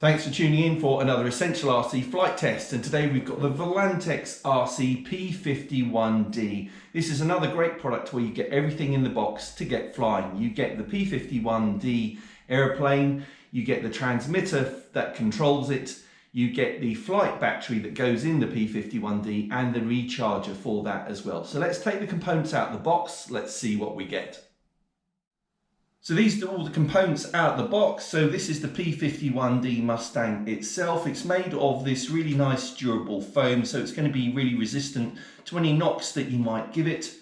Thanks for tuning in for another Essential RC flight test, and today we've got the VOLANTEXRC P-51D. This is another great product where you get everything in the box to get flying. You get the P-51D aeroplane, you get the transmitter that controls it, you get the flight battery that goes in the P-51D and the recharger for that as well. So let's take the components out of the box, let's see what we get. So these are all the components out of the box. So this is the P-51D Mustang itself. It's made of this really nice durable foam, so it's going to be really resistant to any knocks that you might give it.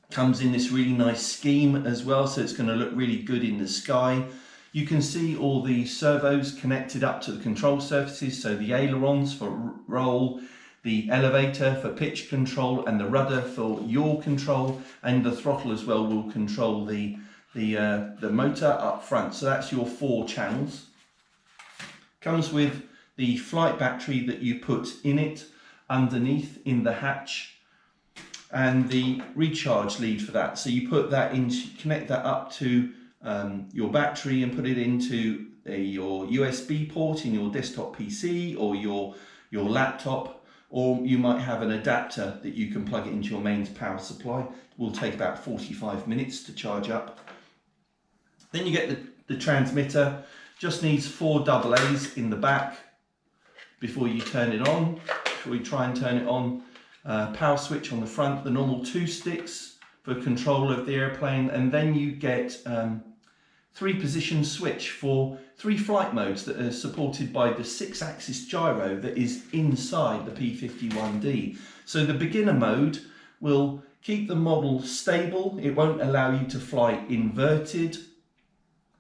Comes in this really nice scheme as well, so it's going to look really good in the sky. You can see all the servos connected up to the control surfaces, so the ailerons for roll, the elevator for pitch control, and the rudder for yaw control, and the throttle as well will control the motor up front. So that's your 4 channels. Comes with the flight battery that you put in it underneath in the hatch, and the recharge lead for that. So you put that in, connect that up to your battery and put it into your USB port in your desktop PC or your laptop, or you might have an adapter that you can plug it into your mains power supply. It will take about 45 minutes to charge up. Then you get the transmitter. Just needs 4 AA's in the back before you turn it on, before you try and turn it on. Power switch on the front, the normal 2 sticks for control of the airplane, and then you get 3 position switch for 3 flight modes that are supported by the 6-axis gyro that is inside the P-51D. So the beginner mode will keep the model stable. It won't allow you to fly inverted.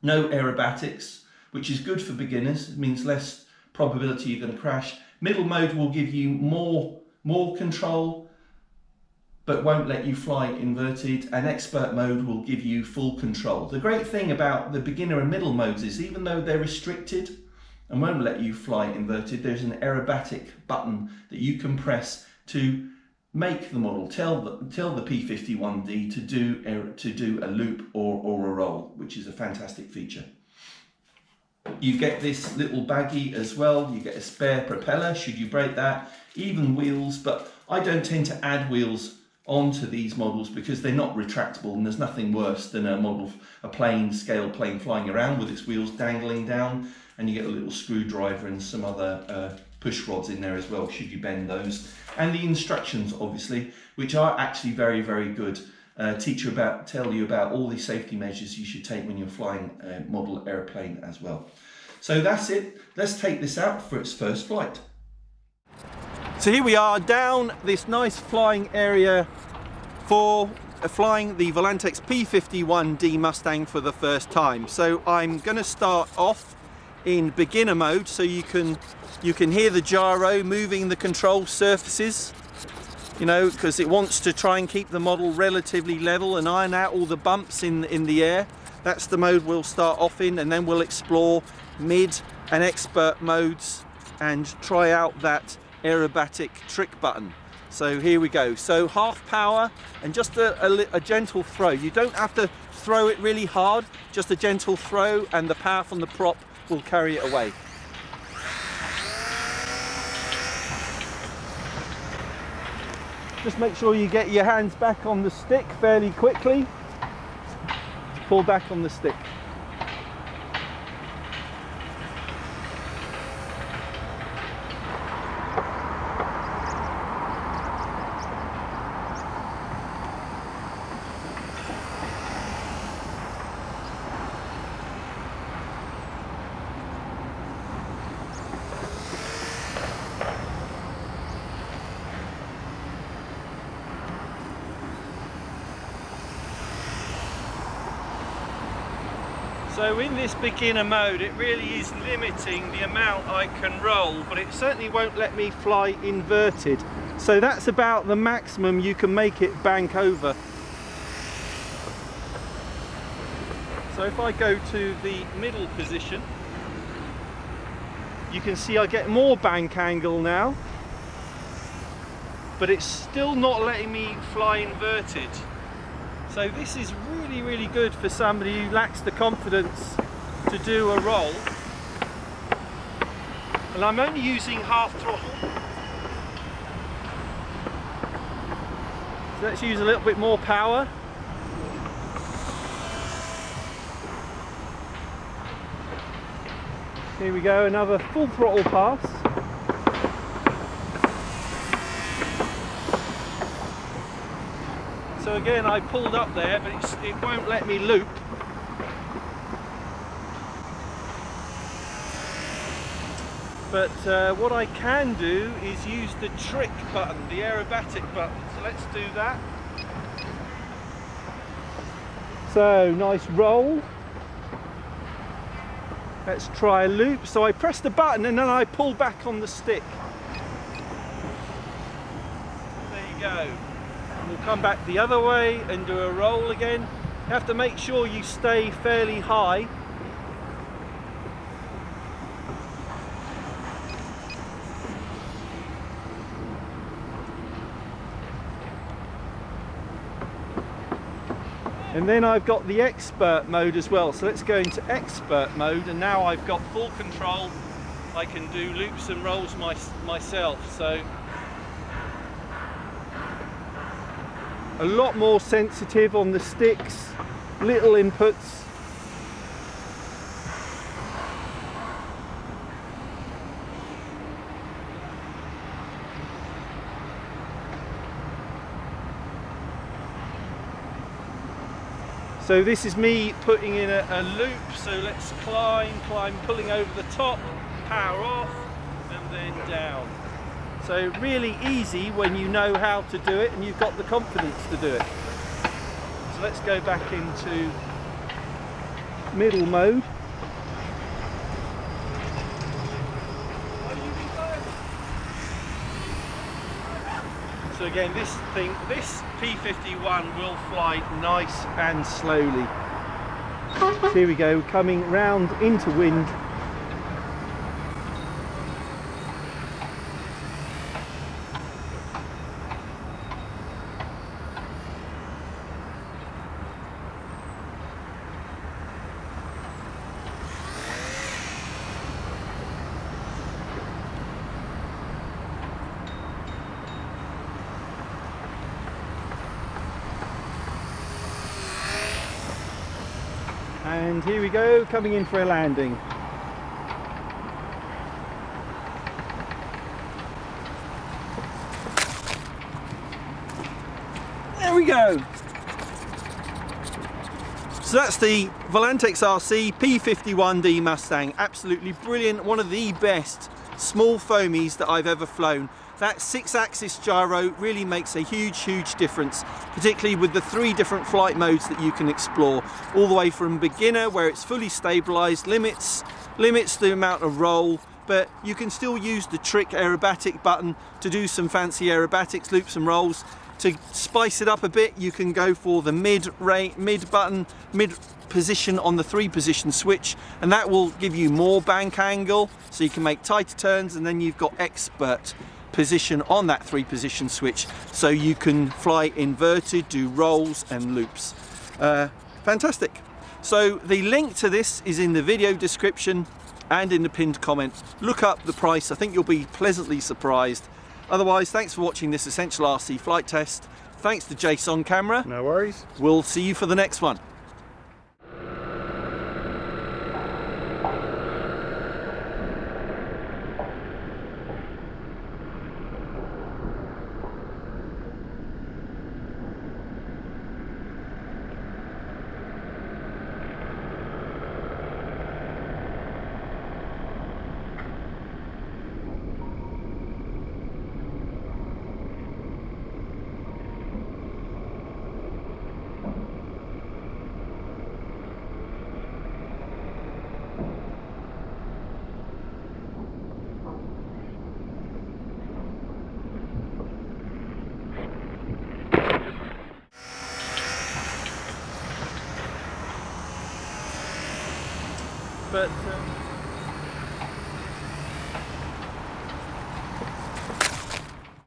No aerobatics, which is good for beginners. It means less probability you're going to crash. Middle mode will give you more control, but won't let you fly inverted. And expert mode will give you full control. The great thing about the beginner and middle modes is, even though they're restricted and won't let you fly inverted, there's an aerobatic button that you can press to make the model, tell the P-51D to do a loop or a roll, which is a fantastic feature. You get this little baggie as well. You get a spare propeller should you break that, even wheels, but I don't tend to add wheels onto these models because they're not retractable, and there's nothing worse than a scale plane flying around with its wheels dangling down, and you get a little screwdriver and some other push rods in there as well should you bend those. And the instructions, obviously, which are actually very, very good. Tell you about all the safety measures you should take when you're flying a model airplane as well. So that's it. Let's take this out for its first flight. So here we are down this nice flying area for flying the VOLANTEX P-51D Mustang for the first time. So I'm going to start off in beginner mode, so you can hear the gyro moving the control surfaces, you know, because it wants to try and keep the model relatively level and iron out all the bumps in the air. That's the mode we'll start off in, and then we'll explore mid and expert modes and try out that aerobatic trick button. So here we go. So half power and just a gentle throw. You don't have to throw it really hard, just a gentle throw, and the power from the prop will carry it away. Just make sure you get your hands back on the stick fairly quickly. Pull back on the stick. So in this beginner mode, it really is limiting the amount I can roll, but it certainly won't let me fly inverted. So that's about the maximum you can make it bank over. So if I go to the middle position, you can see I get more bank angle now, but it's still not letting me fly inverted. So this is really good for somebody who lacks the confidence to do a roll. and I'm only using half throttle. So let's use a little bit more power. Here we go, another full throttle pass. So again, I pulled up there, but it won't let me loop. But what I can do is use the trick button, the aerobatic button. So let's do that. So nice roll. Let's try a loop. So I press the button and then I pull back on the stick. There you go. And we'll come back the other way and do a roll again. You have to make sure you stay fairly high. And then I've got the expert mode as well, so let's go into expert mode, and now I've got full control. I can do loops and rolls myself, so a lot more sensitive on the sticks, little inputs. So this is me putting in a loop, so let's climb, pulling over the top, power off, and then down. So really easy when you know how to do it and you've got the confidence to do it. So let's go back into middle mode. So again, this P-51 will fly nice and slowly. So here we go, coming round into wind. And here we go, coming in for a landing. There we go. So that's the VOLANTEXRC P-51D Mustang. Absolutely brilliant, one of the best small foamies that I've ever flown. That 6-axis gyro really makes a huge difference, particularly with the 3 different flight modes that you can explore, all the way from beginner, where it's fully stabilized, limits the amount of roll, but you can still use the trick aerobatic button to do some fancy aerobatics, loops and rolls. To spice it up a bit, you can go for the mid position on the 3-position switch, and that will give you more bank angle, so you can make tighter turns. And then you've got expert position on that 3-position switch, so you can fly inverted, do rolls and loops. Fantastic. So the link to this is in the video description and in the pinned comment. Look up the price, I think you'll be pleasantly surprised. Otherwise, thanks for watching this Essential RC flight test. Thanks to Jason Camera. No worries. We'll see you for the next one. But